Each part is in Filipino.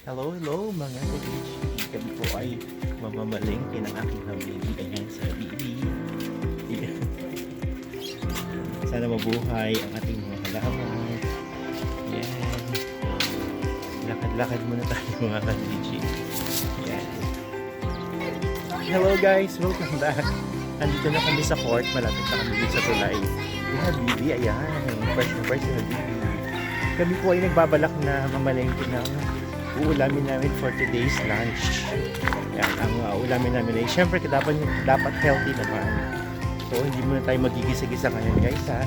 Hello, hello mga ka-DG. Kami po ay mamamalengke ng aking habibi. Ayan, sa habibi. Ayan. Sana mabuhay ang ating mga halaman. Ayan. Lakad-lakad muna tayo mga ka-DG. Ayan. Hello guys, welcome back. Andito na kami sa court. Malapit na kami dito sa tulay. Yung habibi, ayan. Fresh na fresh na habibi. Kami po ay nagbabalak na mamalengke ng uulamin namin for today's lunch. Yan, ang uulamin namin ay syempre dapat healthy naman. So hindi muna tayo magigisa-gisa ngayon guys ha.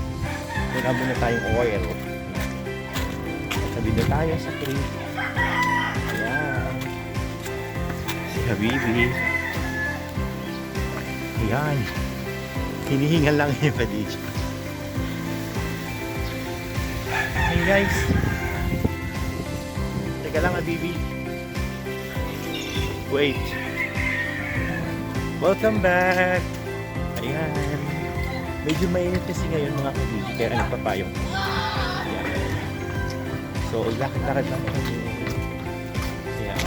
Wala muna tayong oil. Sabi na tayo sa crate. Ayan. Si Habibi. Ayan. Hinihingal lang yung kadidyo. Hey guys. Teka lang, Habibi. Wait. Welcome back! Ayan. Medyo mainit kasi ngayon mga Habibi, kaya nagpapayong. Ayan. So, lakad-lakad lang kami. Ayan.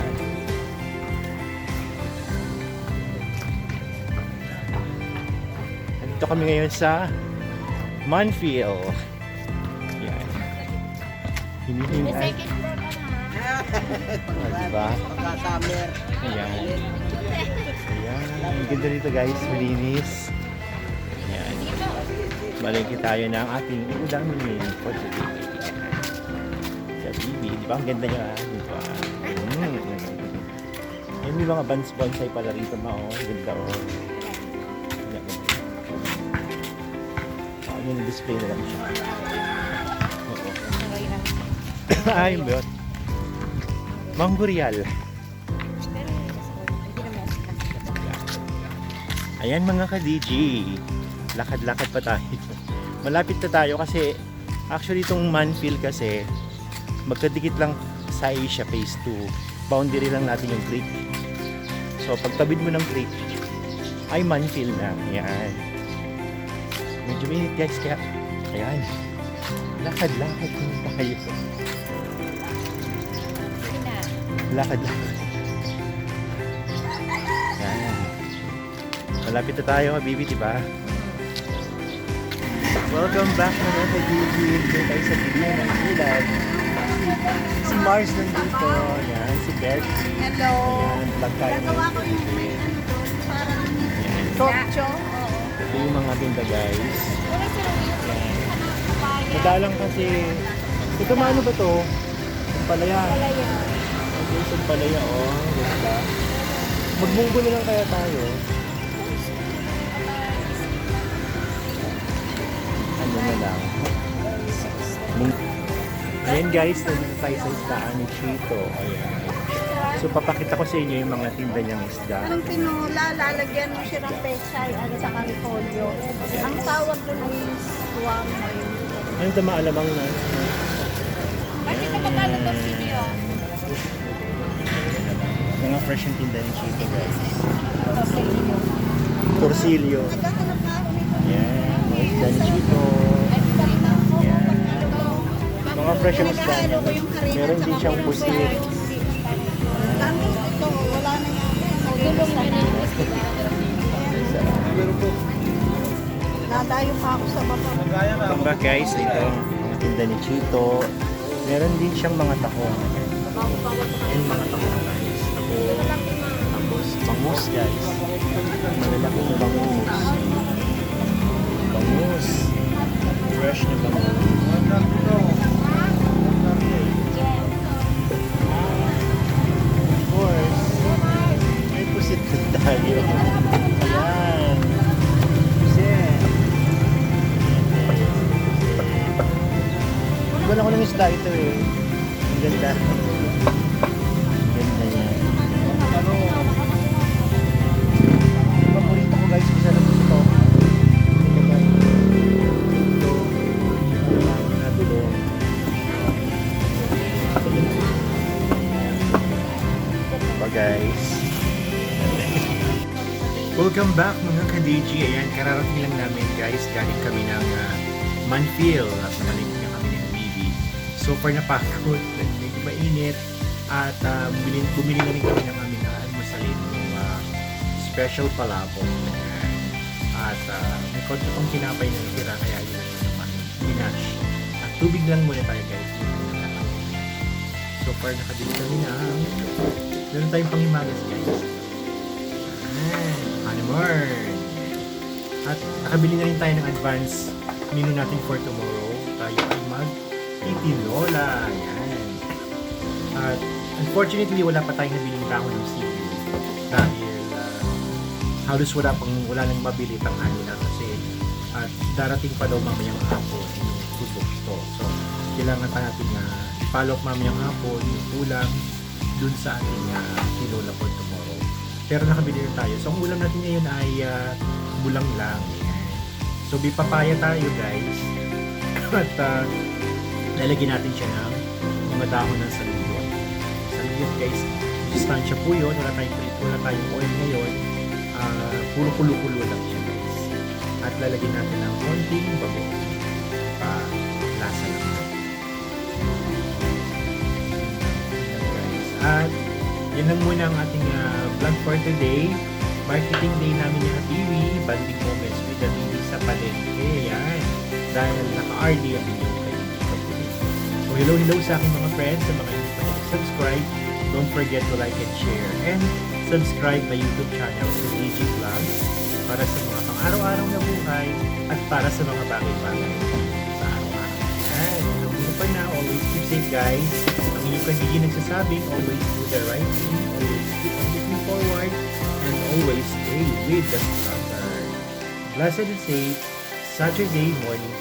Nandito kami ngayon sa Manfield. Ayan. Hinihingal. Diba? Ayan. Ayan. Ang ganda dito guys. Malinis. Ayan. Malingki tayo ng ating ulamin for today. Sa Bibi. Diba? Ang ganda niya. Diba? Ayan, may mga bonsai pala rito ma. Oh. Ganda o. Oh. Ayan. Yung display na lang siya. Oo. Ay, bot. Manggurial. Ayan mga ka-DG. Lakad-lakad pa tayo. Malapit na tayo kasi actually itong Manfield kasi magkadikit lang sa Asia Phase 2. Boundary lang natin yung creek. So pagtabid mo ng creek ay Manfield na. Ayan. Medyo minute guys kaya ayan. Lakad-lakad na tayo. Lakad-lakad. Yan. Malapit na tayo, Habibi, diba? Welcome back mga ka-DG. Dito tayo sa bigyan ng ulan. Si Mars nandito. Yan, si Betty. Hello. Ayan, vlog tayo Nagawa ko yung may ano doon, parang tokcho. Ito yung mga tinda, guys. Yan. Madalang kasi, ito maano ba to? Palaya. Isang palaya, oh. Ganda. Magmunggo na lang kaya tayo. Ano na lang. Ayan guys, nandito tayo sa isdaan ni Chito. Ayan. So papakita ko sa inyo yung mga tinda niyang isda. Anong tinula, lalagyan mo siya ng pechay, ano sa karipolyo. Ang tawag doon ay tuwang. Ano ito maalamang na? Bakit ka magkano daw siniyo? Mga fresh yung tinda ni Chito guys. Torsilyo. Nagkakalap na ako nito. Ayan, mga isda ni Chito. Ayan. Mga fresh yung isda niya. Meron din siyang pusit. Tapos ito, wala na yan. Gulong na na. Nadayo pa ako sa baba. Welcome back guys, ito mga tinda ni Chito. Meron din siyang mga tahong. Ayan mga tahong guys. Tapos bangus guys. Malalaki na bangus. Bangus. Fresh na bangus. Of course. May pusit din tayo. Ayan. Pusit. Wala ko ng isda ito eh. Ang ganda. Ang ganda niya. Paborito ko guys, isa na po ito. Guys. Welcome back mga ka-DG. Ayan, kararating lang namin guys. Galing kami ng Manfield. At namalingki na kami ni Habibi. So far napagod. Medyo mainit. At bumili na rin kami ng aming almusalin, yung special palabok. At may konti pang tinapay na natira, kaya yun lang naman minash. At tubig lang muna tayo guys. So far nakabili kami na meron tayong panghimagas guys. Honeymoon. At nakabili na rin tayo ng advance menu natin for tomorrow. Tayo ay mag-titinola. Yan. At unfortunately, wala pa tayong nabiling dahon ng sili. Dahil halos wala nang mabili tanghali na kasi at darating pa daw mamayang hapon yung food book. So, kailangan pa natin follow up mamayang hapon yung ulam dun sa ating tinola for tomorrow. Pero nakabili na tayo. So, ang ulam natin ngayon ay bulang lang. Ayan. So, papaya tayo guys. At lalagyan natin siya ng mga dahon ng saluyot. Saluyot guys, sustansya po yun. Wala tayong oil ngayon. Puro kulo-kulo lang siya guys. At lalagyan natin ng konting bago. Lasa lang natin. At yan lang muna ang ating vlog for today. Marketing day namin yung TV, banding moments with the TV sa palengke. Yan. Dahil naka-RD ang inyong kaibigan. So hello sa aking mga friends, sa mga hindi pa nag-subscribe. Don't forget to like and share. And subscribe my YouTube channel, DG Vlogs, para sa mga pang-araw-araw na buhay at para sa mga bagay-bagay sa araw-araw. And hello pa na, always keep safe guys. Ang inyong kaibigan nagsasabing, always do the right thing, always keep on looking forward, and always stay with the standard. Blessed and safe Saturday morning.